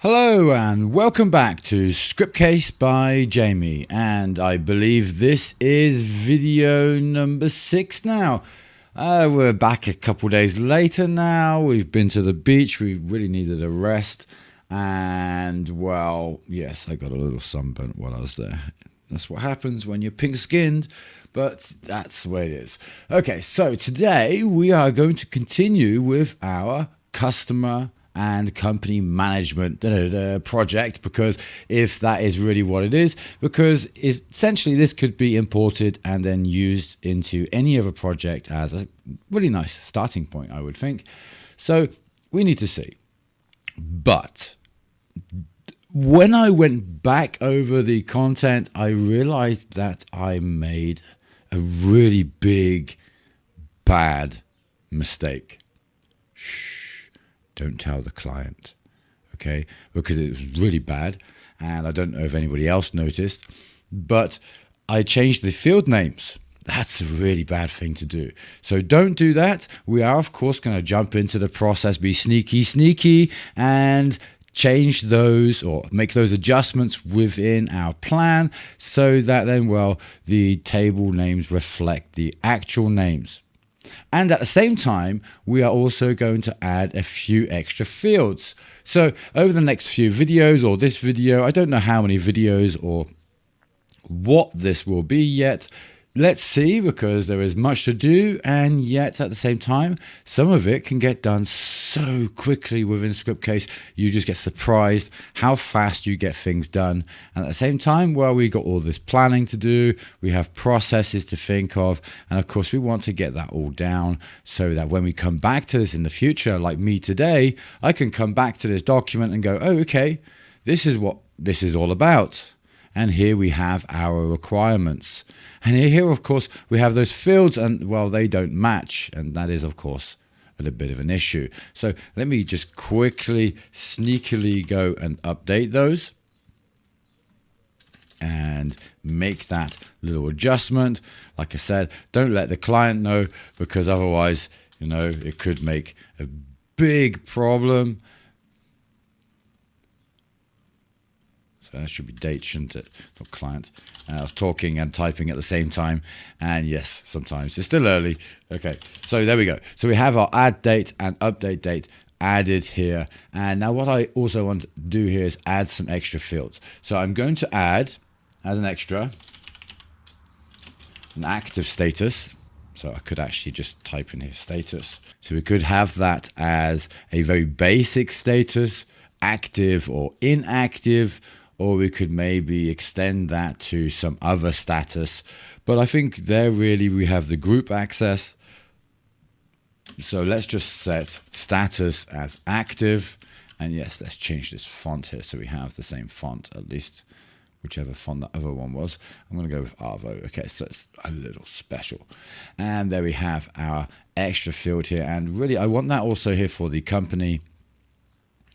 Hello and welcome back to Scriptcase by Jamie, and I believe this is video number 6 now. We're back a couple days later now. We've been to the beach. We really needed a rest, and well, yes, I got a little sunburnt while I was there. That's what happens when you're pink-skinned, but that's the way it is. Okay, so today we are going to continue with our customer and company management project, because if that is really what it is, because essentially this could be imported and then used into any other project as a really nice starting point, I would think. So we need to see. But when I went back over the content, I realized that I made a really big, bad mistake. Don't tell the client, okay? Because it was really bad, and I don't know if anybody else noticed, but I changed the field names. That's a really bad thing to do. So don't do that. We are, of course, going to jump into the process, be sneaky, and change those or make those adjustments within our plan so that then, well, the table names reflect the actual names. And at the same time, we are also going to add a few extra fields. So over the next few videos, or this video, I don't know how many videos or what this will be yet. Let's see, because there is much to do, and yet at the same time, some of it can get done so quickly within Scriptcase. You just get surprised how fast you get things done. And at the same time, well, we got all this planning to do, we have processes to think of, and of course we want to get that all down so that when we come back to this in the future, like me today, I can come back to this document and go, oh, okay, this is what this is all about. And here we have our requirements. And here, of course, we have those fields, and, well, they don't match. And that is, of course, a bit of an issue. So let me just quickly, sneakily go and update those and make that little adjustment. Like I said, don't let the client know, because otherwise, you know, it could make a big problem. So that should be date, shouldn't it? Not client. And I was talking and typing at the same time. And yes, sometimes it's still early. Okay, so there we go. So we have our add date and update date added here. And now what I also want to do here is add some extra fields. So I'm going to add, as an extra, an active status. So I could actually just type in here status. So we could have that as a very basic status, active or inactive, or we could maybe extend that to some other status. But I think there really we have the group access. So let's just set status as active. And yes, let's change this font here so we have the same font, at least whichever font the other one was. I'm going to go with Arvo. Okay, so it's a little special. And there we have our extra field here. And really, I want that also here for the company.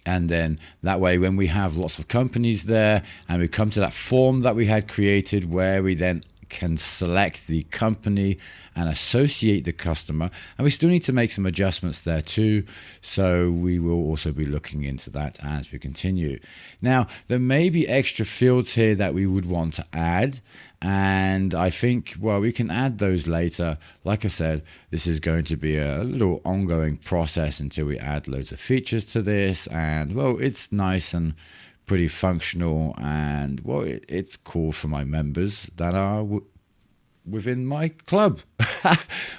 And then that way, when we have lots of companies there and we come to that form that we had created, where we then can select the company and associate the customer, and we still need to make some adjustments there too. So we will also be looking into that as we continue. Now, there may be extra fields here that we would want to add, and I think, well, we can add those later. Like I said, this is going to be a little ongoing process until we add loads of features to this, and well, it's nice and pretty functional, and well, it's cool for my members that are within my club.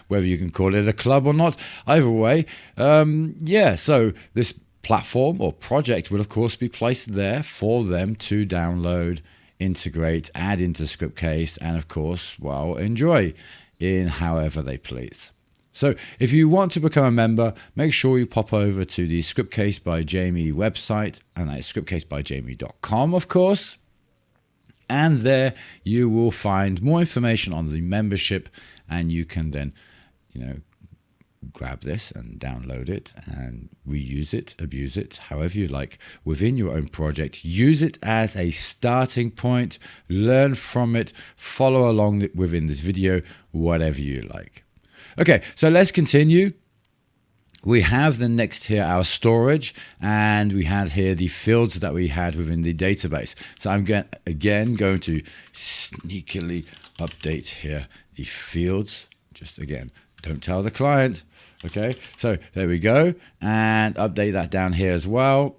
Whether you can call it a club or not, either way, yeah, so this platform or project will of course be placed there for them to download, integrate, add into Scriptcase, and of course, well, enjoy in however they please. So if you want to become a member, make sure you pop over to the Scriptcase by Jamie website, and that's scriptcasebyjamie.com, of course. And there you will find more information on the membership, and you can then, you know, grab this and download it and reuse it, abuse it, however you like, within your own project. Use it as a starting point, learn from it, follow along within this video, whatever you like. Okay, so let's continue We have the next here our storage, and we had here the fields that we had within the database. So I'm going to sneakily update here the fields. Just again, don't tell the client. Okay, so there we go, and update that down here as well,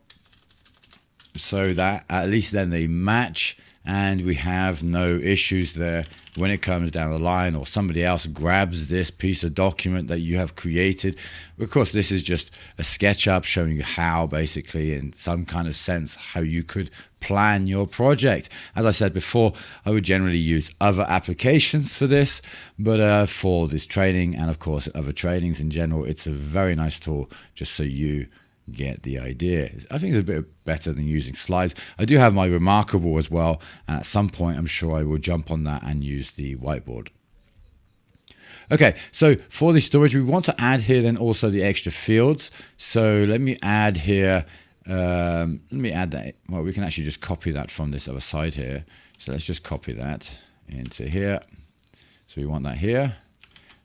so that at least then they match and we have no issues there when it comes down the line or somebody else grabs this piece of document that you have created. Of course, this is just a SketchUp showing you how, basically, in some kind of sense, how you could plan your project. As I said before, I would generally use other applications for this, but for this training and of course other trainings in general, it's a very nice tool just so you get the idea. I think it's a bit better than using slides. I do have my Remarkable as well, and at some point I'm sure I will jump on that and use the whiteboard. Okay, so for the storage, we want to add here then also the extra fields. So let me add here, let me add that. Well, we can actually just copy that from this other side here. So let's just copy that into here. So we want that here,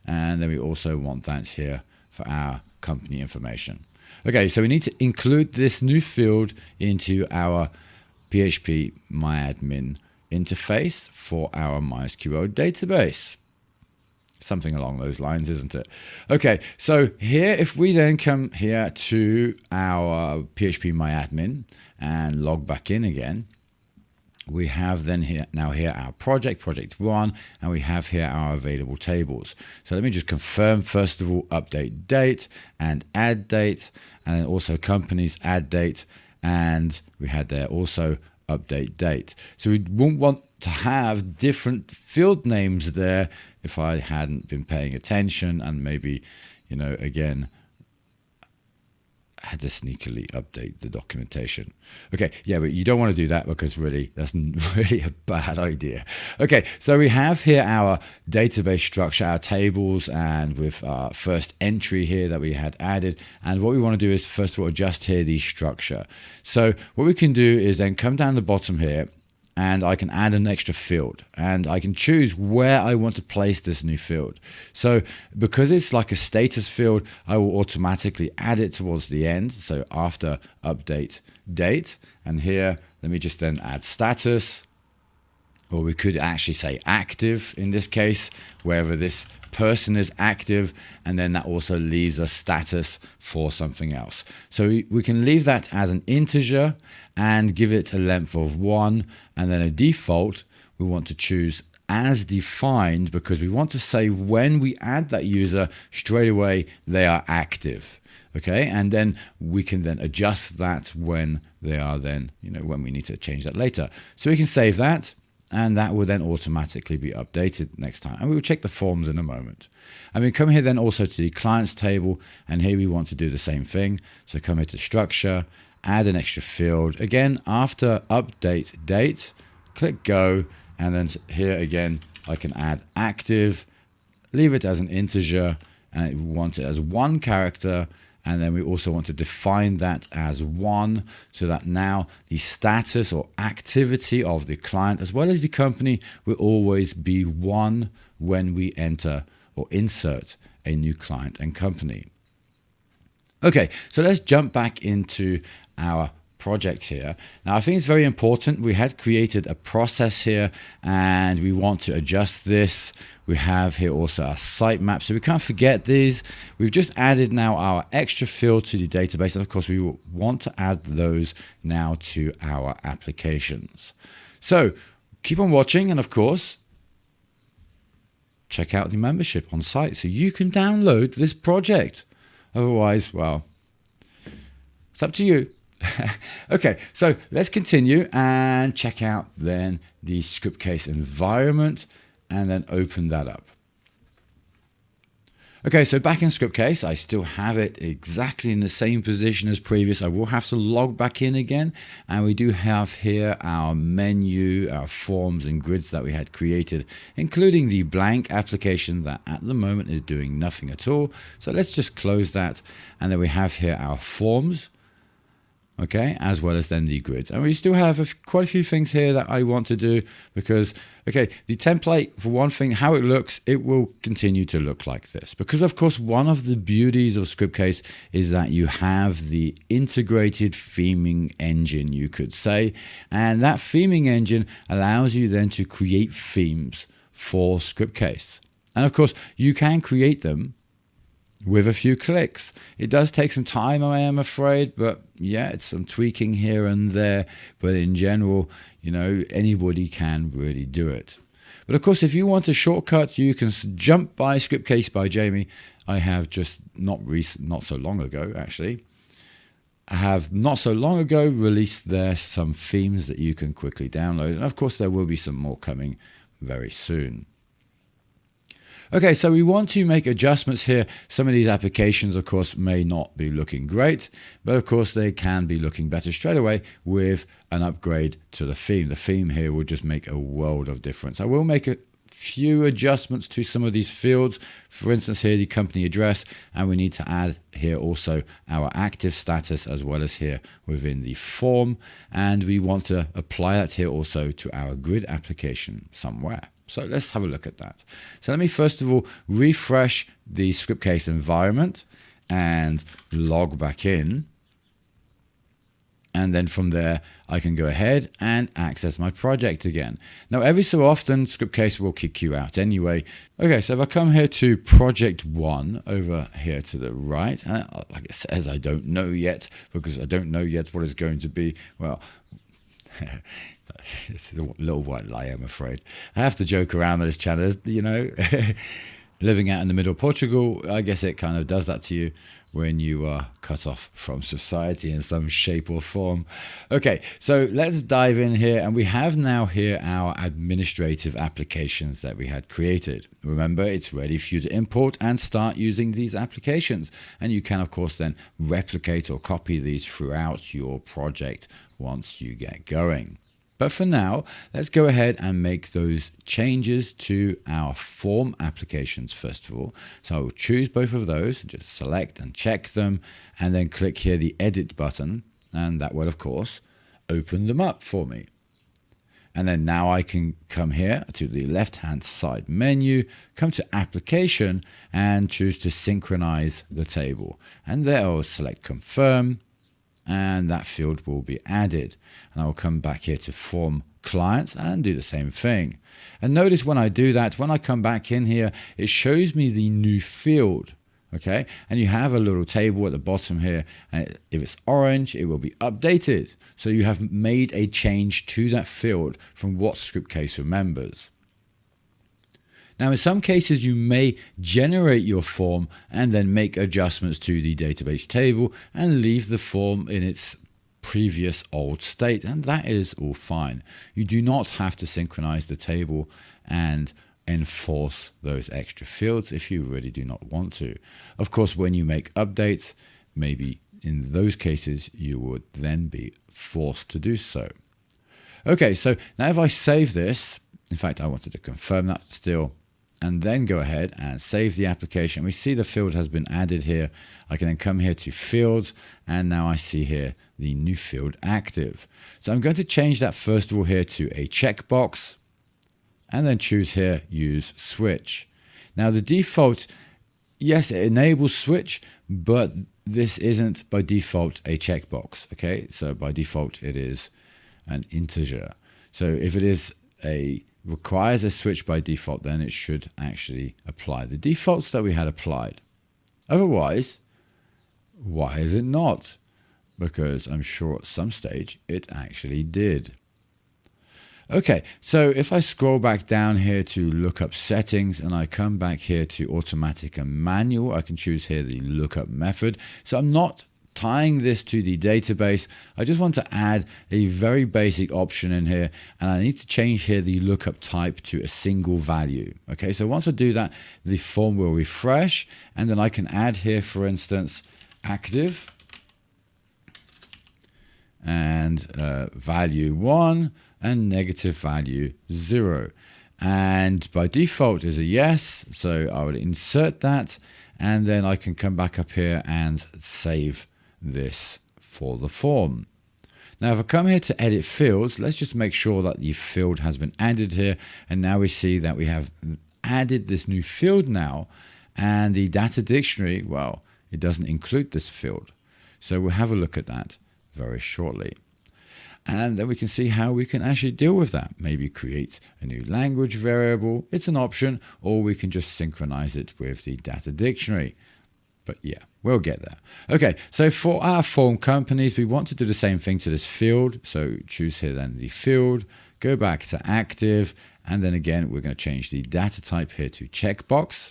and then we also want that here for our company information. Okay, so we need to include this new field into our PHP MyAdmin interface for our MySQL database. Something along those lines, isn't it? Okay, so here, if we then come here to our PHP MyAdmin and log back in again, we have then here our project 1, and we have here our available tables. So let me just confirm, first of all, update date and add date, and then also companies add date, and we had there also update date. So we wouldn't want to have different field names there if I hadn't been paying attention, and maybe, you know, again, had to sneakily update the documentation. Okay, yeah, but you don't want to do that because really that's really a bad idea. Okay, so we have here our database structure, our tables, and with our first entry here that we had added. And what we want to do is first of all adjust here the structure. So what we can do is then come down the bottom here, and I can add an extra field, and I can choose where I want to place this new field. So because it's like a status field, I will automatically add it towards the end. So after update date, and here, let me just then add status, or we could actually say active in this case, wherever this person is active, and then that also leaves a status for something else. So we can leave that as an integer and give it a length of 1, and then a default we want to choose as defined, because we want to say when we add that user straight away they are active. Okay, and then we can then adjust that when they are then, you know, when we need to change that later. So we can save that, and that will then automatically be updated next time. And we will check the forms in a moment. And we come here then also to the clients table, and here we want to do the same thing. So come here to structure, add an extra field. Again, after update date, click go, and then here again, I can add active, leave it as an integer, and we want it as 1 character. And then we also want to define that as 1, so that now the status or activity of the client as well as the company will always be 1 when we enter or insert a new client and company. Okay, so let's jump back into our project here. Now, I think it's very important. We had created a process here, and we want to adjust this. We have here also our sitemap, so we can't forget these. We've just added now our extra field to the database, and of course we will want to add those now to our applications. So keep on watching, and of course check out the membership on site so you can download this project. Otherwise, well, it's up to you. Okay, so let's continue and check out then the Scriptcase environment, and then open that up. Okay, so back in Scriptcase, I still have it exactly in the same position as previous. I will have to log back in again, and we do have here our menu, our forms and grids that we had created, including the blank application that at the moment is doing nothing at all. So let's just close that, and then we have here our forms. okay, as well as then the grids. And we still have quite a few things here that I want to do because, okay, the template, for one thing, how it looks, it will continue to look like this. Because, of course, one of the beauties of Scriptcase is that you have the integrated theming engine, you could say. And that theming engine allows you then to create themes for Scriptcase. And, of course, you can create them with a few clicks. It does take some time, I am afraid, but yeah, it's some tweaking here and there. But in general, you know, anybody can really do it. But of course, if you want a shortcut, you can jump by Scriptcase by Jamie. I have just not so long ago, actually. I have not so long ago released there some themes that you can quickly download. And of course, there will be some more coming very soon. Okay, so we want to make adjustments here. Some of these applications, of course, may not be looking great, but of course they can be looking better straight away with an upgrade to the theme. The theme here will just make a world of difference. I will make a few adjustments to some of these fields. For instance, here the company address, and we need to add here also our active status as well as here within the form. And we want to apply that here also to our grid application somewhere. So let's have a look at that. So let me first of all refresh the Scriptcase environment and log back in. And then from there, I can go ahead and access my project again. Now, every so often, Scriptcase will kick you out anyway. Okay, so if I come here to project 1 over here to the right, and like it says, I don't know yet because I don't know yet what it's going to be. Well, it's a little white lie, I'm afraid. I have to joke around on this channel, you know. Living out in the middle of Portugal, I guess it kind of does that to you when you are cut off from society in some shape or form. Okay, so let's dive in here, and we have now here our administrative applications that we had created. Remember, it's ready for you to import and start using these applications. And you can, of course, then replicate or copy these throughout your project once you get going. But for now, let's go ahead and make those changes to our form applications first of all. So I will choose both of those, just select and check them, and then click here the edit button, and that will, of course, open them up for me. And then now I can come here to the left-hand side menu, come to application, and choose to synchronize the table. And there I'll select confirm, and that field will be added. And I will come back here to form clients and do the same thing. And notice when I do that, when I come back in here, it shows me the new field. Okay, and you have a little table at the bottom here, and if it's orange, it will be updated. So you have made a change to that field from what Scriptcase remembers. Now, in some cases, you may generate your form and then make adjustments to the database table and leave the form in its previous old state, and that is all fine. You do not have to synchronize the table and enforce those extra fields if you really do not want to. Of course, when you make updates, maybe in those cases, you would then be forced to do so. Okay, so now if I save this, in fact, I wanted to confirm that still, and then go ahead and save the application. We see the field has been added here. I can then come here to fields, and now I see here the new field active. So I'm going to change that first of all here to a checkbox, and then choose here use switch. Now the default, yes, it enables switch, but this isn't by default a checkbox. Okay, so by default it is an integer. So if it is requires a switch by default, then it should actually apply the defaults that we had applied. Otherwise, why is it not? Because I'm sure at some stage it actually did. Okay, so if I scroll back down here to lookup settings and I come back here to automatic and manual, I can choose here the lookup method. So I'm not tying this to the database. I just want to add a very basic option in here, and I need to change here the lookup type to a single value. Okay, so once I do that, the form will refresh, and then I can add here, for instance, active and value 1 and negative value 0. And by default is a yes, so I would insert that, and then I can come back up here and save this for the form. Now, if I come here to edit fields, let's just make sure that the field has been added here. And now we see that we have added this new field now. And the data dictionary, well, it doesn't include this field. So we'll have a look at that very shortly. And then we can see how we can actually deal with that. Maybe create a new language variable. It's an option, or we can just synchronize it with the data dictionary. But yeah, we'll get there. Okay, so for our form companies, we want to do the same thing to this field. So choose here then the field, go back to active, and then again, we're going to change the data type here to checkbox.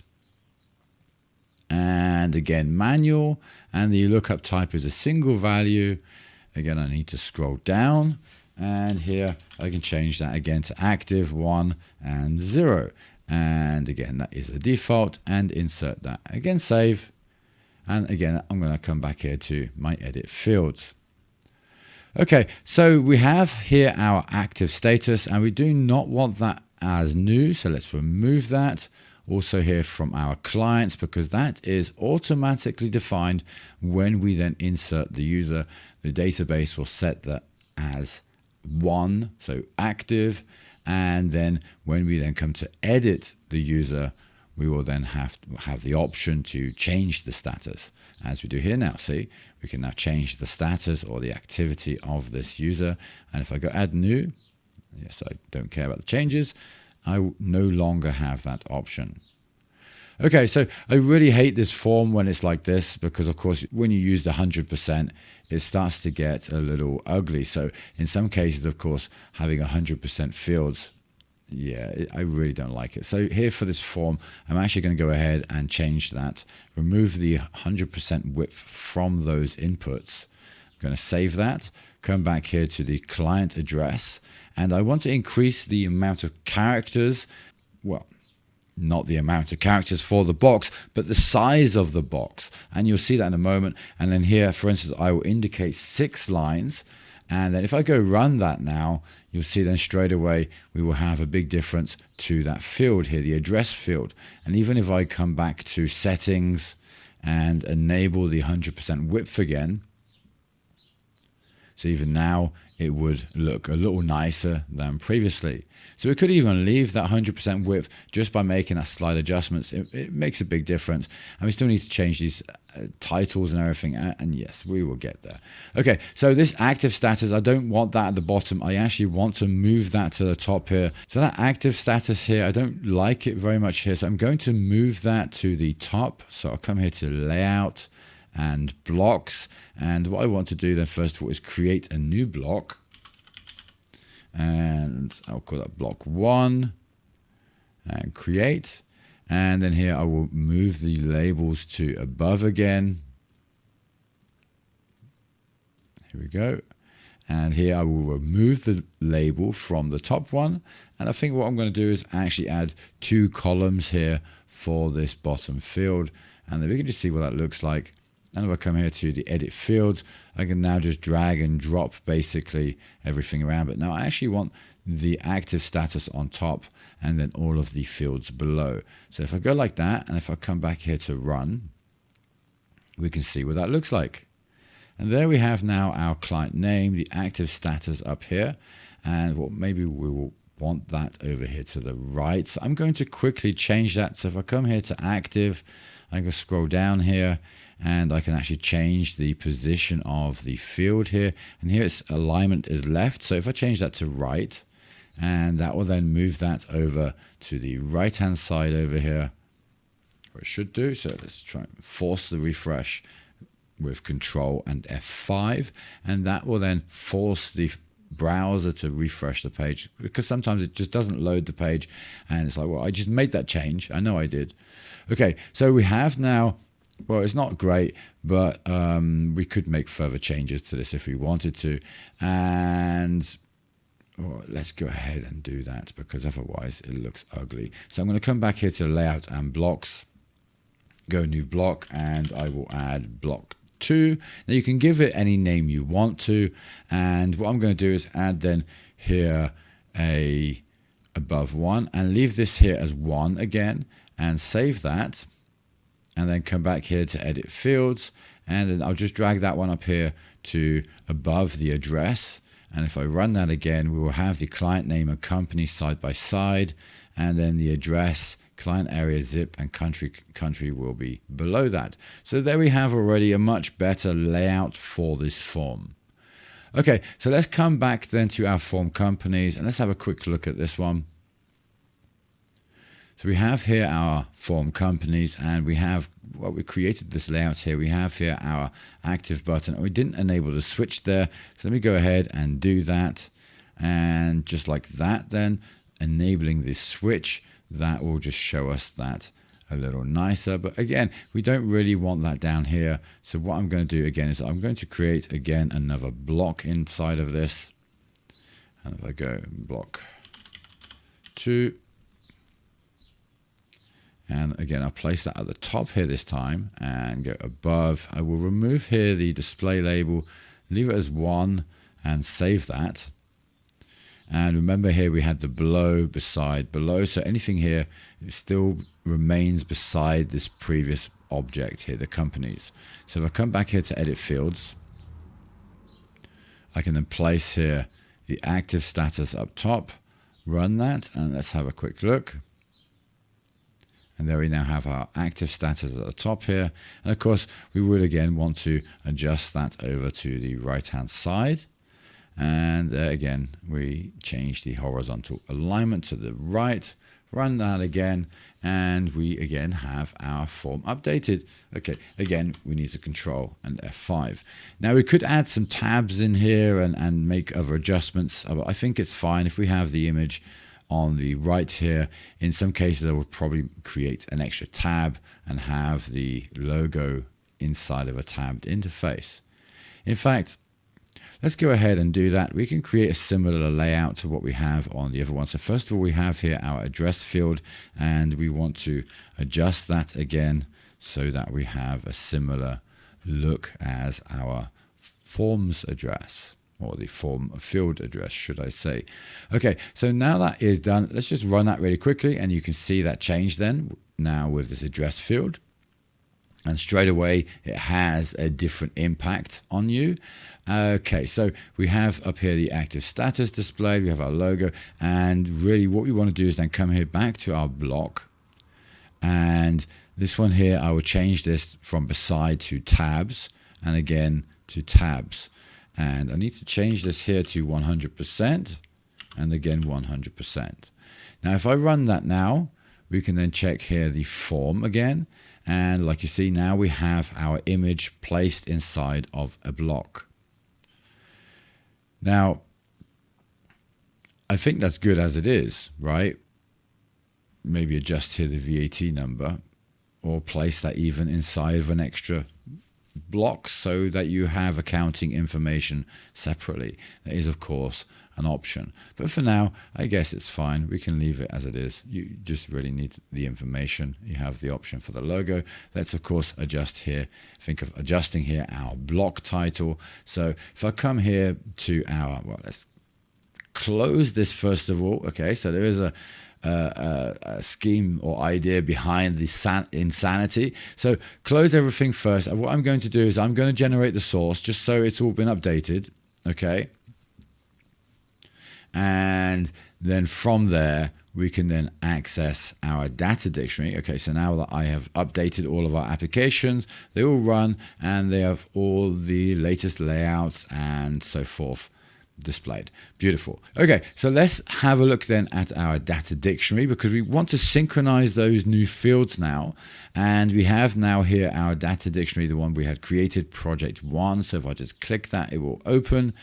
And again, manual, and the lookup type is a single value. Again, I need to scroll down, and here I can change that again to active, 1 and 0. And again, that is the default, and insert that. Again, save. And again, I'm going to come back here to my edit fields. Okay, so we have here our active status, and we do not want that as new. So let's remove that. Also here from our clients, because that is automatically defined when we then insert the user. The database will set that as 1, so active. And then when we then come to edit the user, we will then have the option to change the status, as we do here now. See, we can now change the status or the activity of this user. And if I go add new, yes, I don't care about the changes, I no longer have that option. Okay, so I really hate this form when it's like this, because of course, when you use the 100%, it starts to get a little ugly. So in some cases, of course, having 100% fields, yeah, I really don't like it. So here for this form, I'm actually going to go ahead and change that, remove the 100% width from those inputs. I'm going to save that, come back here to the client address, and I want to increase the amount of characters, well, not the amount of characters for the box, but the size of the box. And you'll see that in a moment. And then here, for instance, I will indicate 6 lines. And then if I go run that now, you'll see then straight away, we will have a big difference to that field here, the address field. And even if I come back to settings and enable the 100% width again, so even now, it would look a little nicer than previously. So we could even leave that 100% width just by making that slight adjustments. It makes a big difference. And we still need to change these titles and everything. And yes, we will get there. Okay, so this active status, I don't want that at the bottom. I actually want to move that to the top here. So that active status here, I don't like it very much here. So I'm going to move that to the top. So I'll come here to layout and blocks. And what I want to do then first of all is create a new block. And I'll call that block 1 and create. And then here I will move the labels to above again. Here we go. And here I will remove the label from the top one. And I think what I'm going to do is actually add 2 columns here for this bottom field. And then we can just see what that looks like. And if I come here to the edit fields, I can now just drag and drop basically everything around. But now I actually want the active status on top and then all of the fields below. So if I go like that, and if I come back here to run, we can see what that looks like. And there we have now our client name, the active status up here. And well, maybe we will want that over here to the right. So I'm going to quickly change that. So if I come here to active, I can scroll down here and I can actually change the position of the field here. And here its alignment is left. So if I change that to right, and that will then move that over to the right-hand side over here, or it should do. So let's try and force the refresh with Control and F5. And that will then force the browser to refresh the page, because sometimes it just doesn't load the page. And it's like, well, I just made that change. I know I did. Okay, so we have now, well, it's not great, but we could make further changes to this if we wanted to. And well, let's go ahead and do that, because otherwise it looks ugly. So I'm going to come back here to layout and blocks, go new block, and I will add block 2. Now you can give it any name you want to. And what I'm going to do is add then here a above 1 and leave this here as 1 again, and save that. And then come back here to edit fields, and then I'll just drag that one up here to above the address. And if I run that again, we will have the client name and company side by side, and then the address, client area, zip, and country will be below that. So there we have already a much better layout for this form. Okay, so let's come back then to our form companies, and let's have a quick look at this one. So we have here our form companies, and we have, well, we created this layout here. We have here our active button. We didn't enable the switch there. So let me go ahead and do that. And just like that, then enabling this switch, that will just show us that a little nicer. But again, we don't really want that down here. So what I'm going to do again is I'm going to create again another block inside of this. And if I go block 2, and again, I'll place that at the top here this time and go above. I will remove here the display label, leave it as 1 and save that. And remember here we had the below, beside, below. So anything here, it still remains beside this previous object here, the companies. So if I come back here to edit fields, I can then place here the active status up top, run that, and let's have a quick look. And there we now have our active status at the top here. And of course, we would again want to adjust that over to the right-hand side. And again, we change the horizontal alignment to the right, run that again, and we again have our form updated. Okay, again, we need to Control and F5. Now we could add some tabs in here and make other adjustments, but I think it's fine if we have the image on the right here. In some cases, I would probably create an extra tab and have the logo inside of a tabbed interface. In fact, let's go ahead and do that. We can create a similar layout to what we have on the other one. So first of all, we have here our address field, and we want to adjust that again so that we have a similar look as our forms address, or the form field address, should I say. Okay, so now that is done, let's just run that really quickly, and you can see that change then now with this address field. And straight away, it has a different impact on you. Okay, so we have up here the active status displayed, we have our logo, and really what we want to do is then come here back to our block. And this one here, I will change this from beside to tabs, and again to tabs. And I need to change this here to 100%, and again 100%. Now if I run that now, we can then check here the form again. And like you see, now we have our image placed inside of a block. Now, I think that's good as it is, right? Maybe adjust here the VAT number, or place that even inside of an extra block so that you have accounting information separately. That is, of course, an option. But for now, I guess it's fine. We can leave it as it is. You just really need the information. You have the option for the logo. Let's, of course, adjust here. Think of adjusting here our block title. So if I come here to our, well, let's close this first of all. Okay, so there is a scheme or idea behind the insanity. So close everything first. And what I'm going to do is I'm going to generate the source just so it's all been updated. Okay. And then from there, we can then access our data dictionary. Okay, so now that I have updated all of our applications, they all run and they have all the latest layouts and so forth displayed. Beautiful. Okay, so let's have a look then at our data dictionary, because we want to synchronize those new fields now. And we have now here our data dictionary, the one we had created, project 1. So if I just click that, it will open.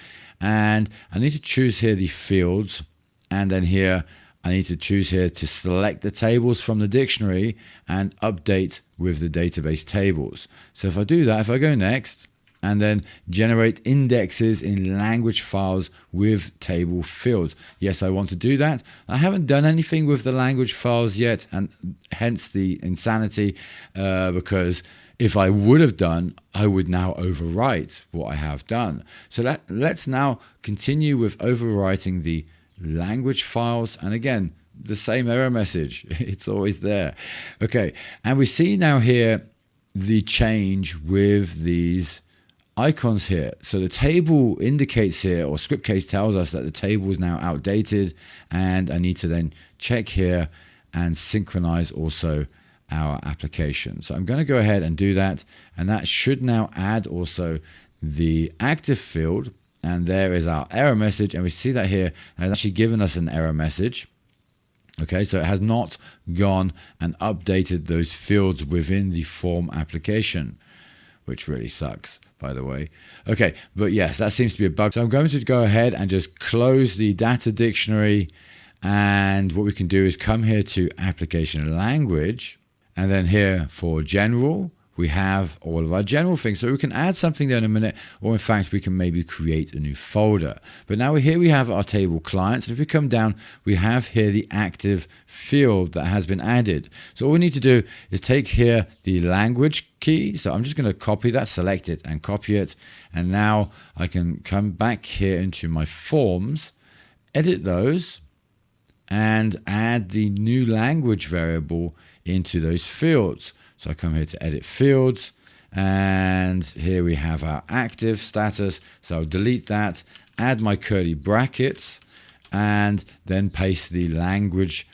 And I need to choose here the fields, and then here I need to choose here to select the tables from the dictionary and update with the database tables. So if I do that, if I go next, and then generate indexes in language files with table fields. Yes, I want to do that. I haven't done anything with the language files yet, and hence the insanity, because if I would have done, I would now overwrite what I have done. So let's now continue with overwriting the language files. And again, the same error message. It's always there. Okay, and we see now here the change with these icons here. So the table indicates here, or Scriptcase tells us that the table is now outdated, and I need to then check here and synchronize also our application. So I'm going to go ahead and do that, and that should now add also the active field, and there is our error message, and we see that here, and it's actually given us an error message. Okay, so it has not gone and updated those fields within the form application, which really sucks, by the way. Okay, but yes, that seems to be a bug. So I'm going to go ahead and just close the data dictionary, and what we can do is come here to application language, and then here for general, we have all of our general things. So we can add something there in a minute, or in fact, we can maybe create a new folder. But now here we have our table clients. And if we come down, we have here the active field that has been added. So all we need to do is take here the language key. So I'm just going to copy that, select it and copy it. And now I can come back here into my forms, edit those, and add the new language variable into those fields. So I come here to edit fields, and here we have our active status. So I'll delete that, add my curly brackets, and then paste the language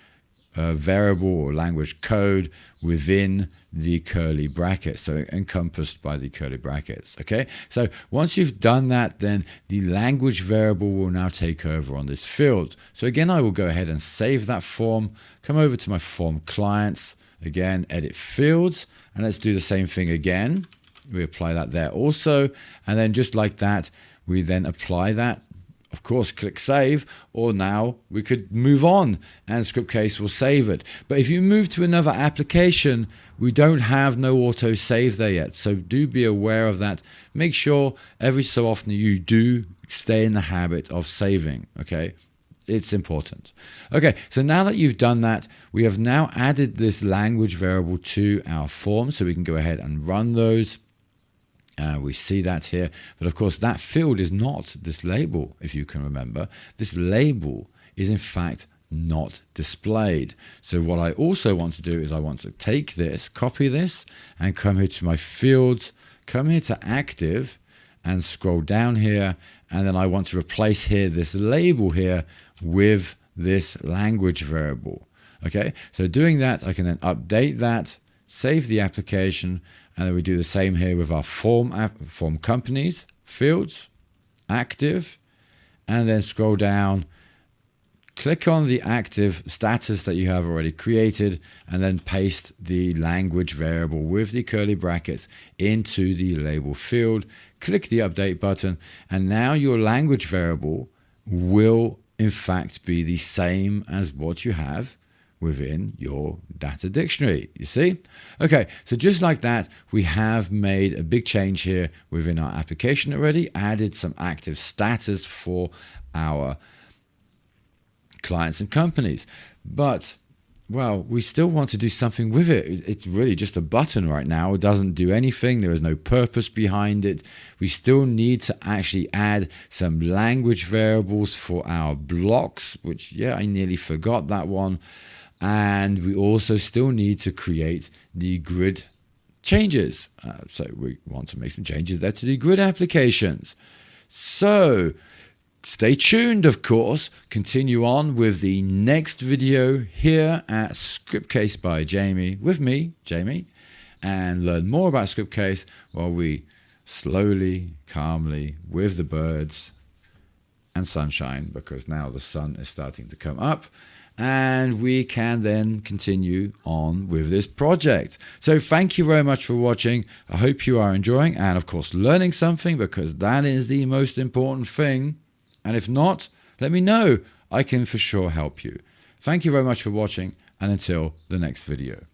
variable or language code within the curly brackets, so encompassed by the curly brackets. Okay, so once you've done that, then the language variable will now take over on this field. So again, I will go ahead and save that form, come over to my form clients, again, edit fields, and let's do the same thing again. We apply that there also, and then just like that, we then apply that. Of course, click save, or now we could move on and Scriptcase will save it. But if you move to another application, we don't have no auto save there yet. So do be aware of that. Make sure every so often you do stay in the habit of saving, okay? It's important. Okay, so now that you've done that, we have now added this language variable to our form, so we can go ahead and run those. We see that here, but of course that field is not this label, if you can remember. This label is in fact not displayed. So what I also want to do is I want to take this, copy this, and come here to my fields, come here to active, and scroll down here, and then I want to replace here this label here with this language variable. Okay, so doing that, I can then update that, save the application, and then we do the same here with our form companies, fields, active, and then scroll down, click on the active status that you have already created, and then paste the language variable with the curly brackets into the label field. Click the update button, and now your language variable will in fact be the same as what you have within your data dictionary. You see? Okay, so just like that, we have made a big change here within our application already, added some active status for our clients and companies. But, well, we still want to do something with it. It's really just a button right now. It doesn't do anything. There is no purpose behind it. We still need to actually add some language variables for our blocks, which, yeah, I nearly forgot that one. And we also still need to create the grid changes. So we want to make some changes there to the grid applications. So stay tuned, of course. Continue on with the next video here at Scriptcase by Jamie with me, Jamie, and learn more about Scriptcase while we slowly, calmly, with the birds and sunshine, because now the sun is starting to come up, and we can then continue on with this project. So thank you very much for watching. I hope you are enjoying and, of course, learning something, because that is the most important thing. And if not, let me know. I can for sure help you. Thank you very much for watching, and until the next video.